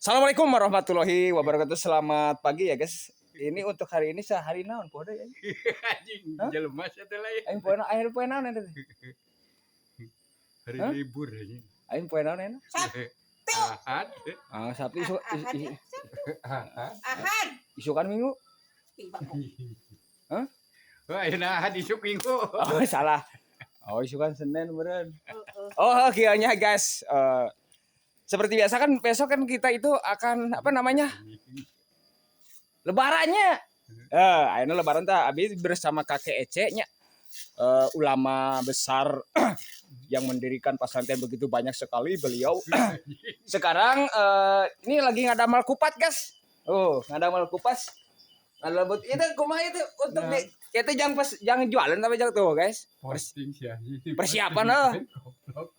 Assalamualaikum warahmatullahi wabarakatuh. Selamat pagi ya guys. Ini untuk hari ini sehari naon poe ya? Anjing jelema eta lain. Aing poe akhir poe naon eta? Hari libur anjing. Aing poe naon eta? Ahad. Sabtu Ahad. isukan minggu. Hah? Oh, ayeuna ahad isuk minggu. Oh, salah. Oh, isukan Senin beureun. Oh, kieunya guys. Seperti biasa kan besok kan kita itu akan apa namanya? Lebarannya. Ayeuna lebaran tah abis bersama kakek Ece nya. Ulama besar yang mendirikan pesantren begitu banyak sekali beliau. Sekarang ini lagi ngadamal kupat guys. Ngadamal kupas. Ngalebut itu kumaha itu untuk di itu jangan jualan tapi jangan tuh guys. Persiapan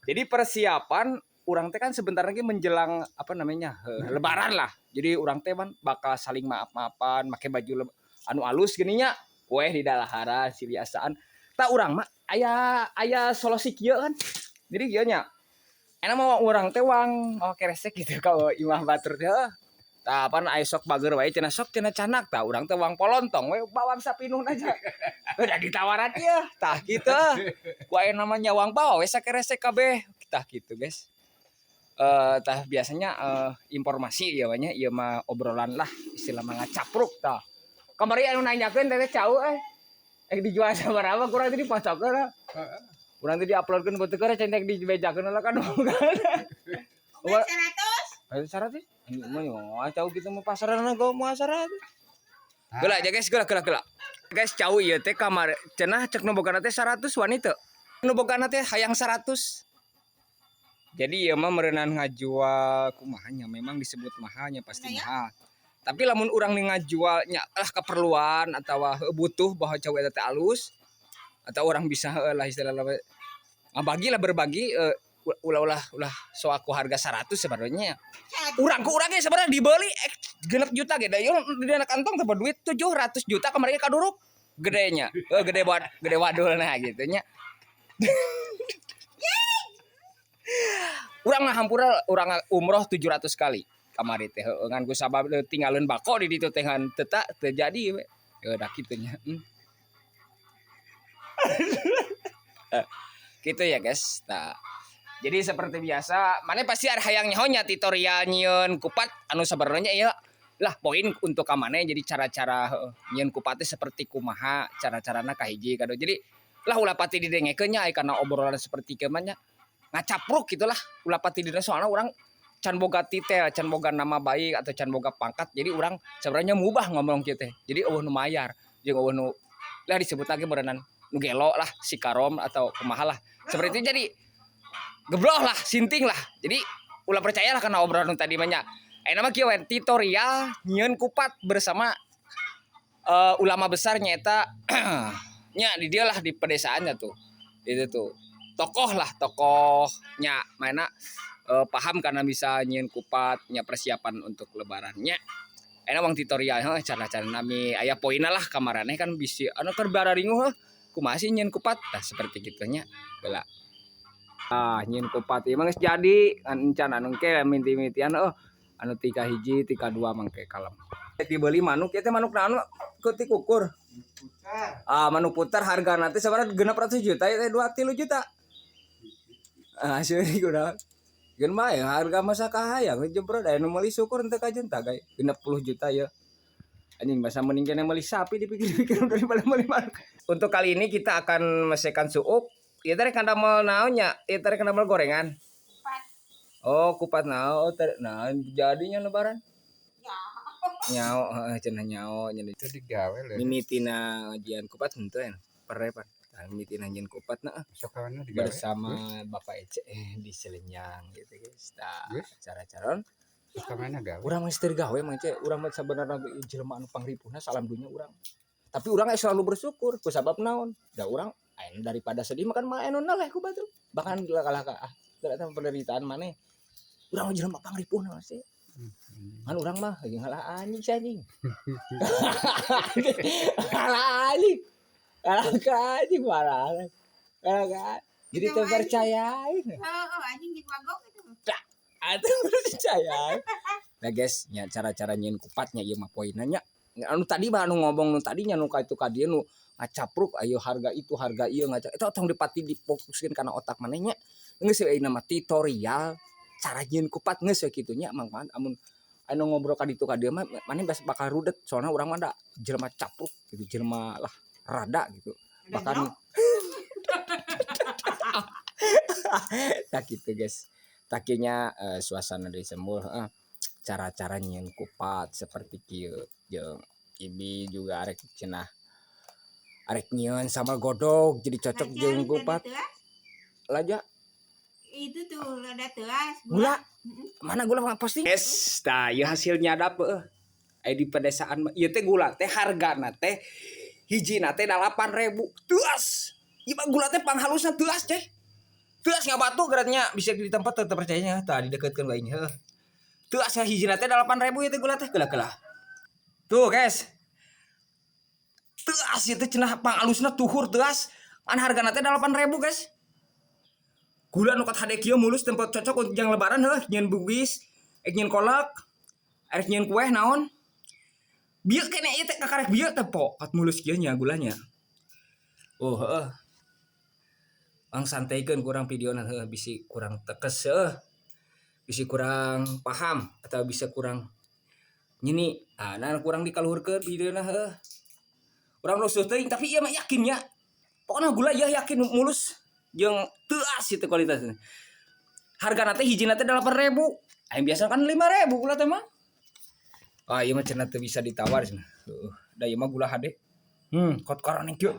Jadi persiapan urang teh kan sebentar lagi menjelang apa namanya lebaran lah. Jadi urang teh bakal saling maaf-maafan, make baju anu alus gininya. Weh di dalahara siliasaan. Tak urang mah aya solusi kieu kan. Jadi kieu nya. Enak mau urang teh wang keresek gitu kalau imah batur teh. Tah pan aya sok bager wae cenah sok cenah canak tah urang teh wang polontong we bawang sapinuh aja. Udah ditawaran ieu tah kitu. Ku aya namanya wang bawa we sakeresek kabeh. Tah kitu guys. Tah biasanya informasi ya banyak ieu mah obrolan lah istilah mah ngacapruk tah. Kamari anu nanyakeun teh cau dijual sabaraha kurang teh dipocokeun. Urang teh diuploadkeun beuteuk keur cenah dibejakeun lah kan. 100. 100. Mah cau kitu mah pasarana go moal 100. Geula aja guys, geula. Guys cau ieu teh kamari cenah cek nu bogana teh 100 wanita. Nu bogana teh hayang 100. Jadi ya mah merenang ngajual kumahanya memang disebut mahalnya pasti mahal. Tapi lamun urang ngajualnya lah keperluan atau butuh bahwa cewek eta teh alus atau orang bisa lah istilahna bagilah berbagi ulah so aku harga 100 sebenarnya. Urang ku urangnya sebenarnya dibeli 6 juta ge da ieu di anak kantong teh duit 700 juta kemarin kaduruk gedenya. Gede wadulna gitu nya. Urang mah hampura urang umroh 700 kali kamari teh ngan ku sabab tinggalin bako di ditu teh teu terjadi we. Udah kitu nya. Gitu ya guys. Nah, jadi seperti biasa, mana pasti ada hayang nyahonya tutorial nyieun kupat anu sabaranya ya. Lah poin untuk ka maneh jadi cara-cara nyieun kupat teh seperti kumaha, cara-carana kahiji kado. Jadi lah ulah pati didengekeun nya karena obrolan seperti kieu mah nya. Ngacapruk gitulah ulah pati dina soalna urang can boga titel, can boga nama baik atau can boga pangkat. Jadi urang sebenarnya mubah ngomong kieu teh. Jadi eueuh nu mayar jeung eueuh nu lah disebut lagi berenang nu gelo lah si karom atau kumaha lah. Seperti itu jadi gebroh lah, sinting lah. Jadi ulah percayalah karena obrolan tadi banyak. Nama kieu tutorial nyieun kupat bersama ulama besar nyata nya di dia lah di pedesaannya tuh. Itu tuh. Tokohnya mana paham karena bisa nyieun kupatnya persiapan untuk lebarannya. Wang tutorial cara-cara nami aya poinna lah kamaraneh kan bisi anu keur bararinguh kumaha sih nyieun kupat tah seperti gitunya. Bela. Nyieun kupat ieu mah geus jadi encan anu ke mimiti-mimitian anu 3 hiji 3 2 mangke kalem. Dibeli manuk ieu teh manuk naon ku ti kukur. Manuk putar hargana teh sabaraha 600 juta teh 2-3 juta. Asli kunaon. Geun mah ya harga masa kahayang jebro da nu meuli syukur henteu ka junta gay 60 juta ya. Anjing masa mending kena meuli sapi dipikir-pikir daripada meuli manuk. Untuk kali ini kita akan mesekan suuk. Ieu teh rek damel naon nya? Ieu teh rek damel gorengan. Kupat. Oh, kupat naon teh. Nah, jadinya lebaran. Ya. Nyao, cenah nyao nya Itu digawe lho. mimitina ngajian kupat henteu ya. Perepan. Mimitina ngajian kupat nah Sokawana digawe. bersama Bapak Ece di Selenyang gitu guys. Tah, cara-cara Sokawana gawe. urang mah teu gawe mah Ece, urang mah sabenerna jelema anu pangripuna salam dunya urang. Tapi urang selalu bersyukur ku sabab naon? Da urang daripada sedih makan mah anu naleh ku batur. Bahkan kalah ternyata penderitaan maneh. Urang mah jelema pangripuna sih. Kan urang mah ngalah anjing. Ngalah anjing. Anjing marah. Jadi terpercaya. Oh, anjing di wagok itu. Atuh percaya. Nah guys, nya cara-cara nyeun kupatnya ieu mah poinna nya. Anu tadi mah anu ngomong nu tadinya nu ka itu ka dieu nu ngacapruk ayo harga itu harga ieu itu tong dipati difokuskeun kana otak manehnya. Geus we nama tutorial cara nyeun kupat geus we kitu nya mangpaat amun anu ngobrol ka ditu ka dieu mah maneh bakal rudet soalna urang mah da jelema capruk gitu jelema lah rada gitu. Bahkan tak gitu guys. Takinya suasana di Sembul cara-cara nyeun kupat seperti kieu jeung Ibi juga arek cenah arek nyeun sama godog jadi cocok jeung kupat laja Itu tuh lada teas gula mana gula posting yes tah ieu hasilnya ada aya di pedesaan ieu teh gula teh hargana teh hijina teh 8.000 teas ieu mah gula teh panghalusna teas teh teas ngabatu geratnya bisa di tempat tetep percayanya tah didekeutkeun bae nya heuh teas hijina teh 8.000 ieu teh gula teh geula-geula tuh guys teas ieu teh cenah panghalusna tuhur teas an hargana teh 8.000 guys gula nu kat hade kieu mulus tempat cocok untuk jang lebaran heuh nyeun bugis nyeun kolak arek nyeun kueh naon bieu kene ieu teh kakarek bieu teh po kat mulus kieu nya gulanya oh heuh ang santaikeun kurang videona heuh bisi kurang tekes heuh bisi kurang paham atau bisa kurang nyini nah kurang dikaluhurkeun videona heuh urang nusuh teuing tapi ieu mah yakin nya pokona gula ya yakin mulus jeung teas itu kualitasnya hargana teh hijina teh 8.000 aya biasa kan 5.000 gula teh mah ieu mah cenah teu bisa ditawar cenah da ieu mah gula hade kot karaneng kieu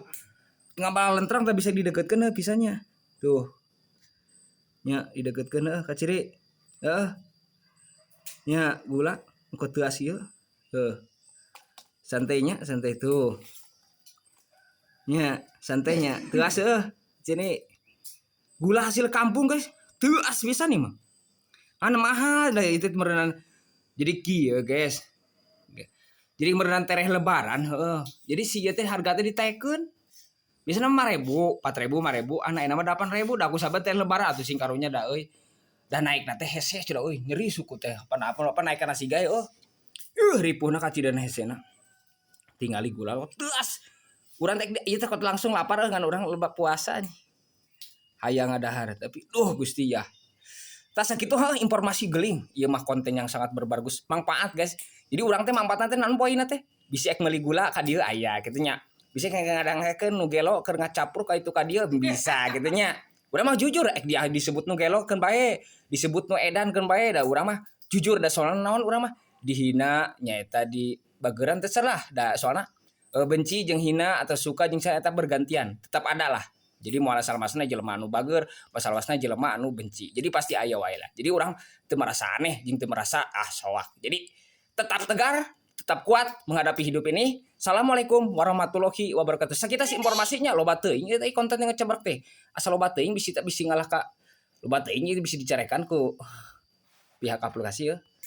ngabal lentrang teh bisa didekeutkeun pisahnya tuh nya didekeutkeun ka ciri nya gula engko teas ieu santainya santai tuh nya santainya teas cini gula hasil kampung guys teas bisa nih mah anu mahal da itu merenang jadi kieu guys jadi merenang tereh lebaran jadi si teh harga teh ditaekeun biasana 5.000 4.000 5.000 anak nama 8.000 da aku sahabat teh lebaran atuh sing karunya da euy da naik na teh hese cenah euy nyeri suku teh apa naik kana sigai ripuhna kacidana hesena tingali gula teas urang teh ieu teh langsung lapar ngan urang lebak puasa hayang ngadahar tapi Gusti ya tas sakitu informasi geling ieu mah konten yang sangat berbagus manfaat guys jadi urang teh manfaatna teh naon poinna teh bisi ek meuli gula ka dieu aya kitu nya bisa ngadangkeun nu gelo keur ngacapruk ka itu ka dieu bisa kitu nya urang mah jujur ek dia disebut nu gelo keun bae disebut nu edan keun bae da urang mah jujur da soalna naon urang mah dihina nyaeta di bageran terserah da soalna benci jeung hina atau suka jeung saya eta bergantian tetap ada lah jadi moal asal masna jelema anu bager asal masna jelema anu benci jadi pasti aya wae lah jadi urang teu merasa aneh jeung teu merasa soak jadi tetap tegar tetap kuat menghadapi hidup ini. Assalamualaikum warahmatullahi wabarakatuh. Sakitu sih informasinya loba teuing ieu konten yang ngecebrek teh. Asal loba teuing bisi ngalah ka loba teuing ieu bisa dicarekan ku pihak aplikasi ya.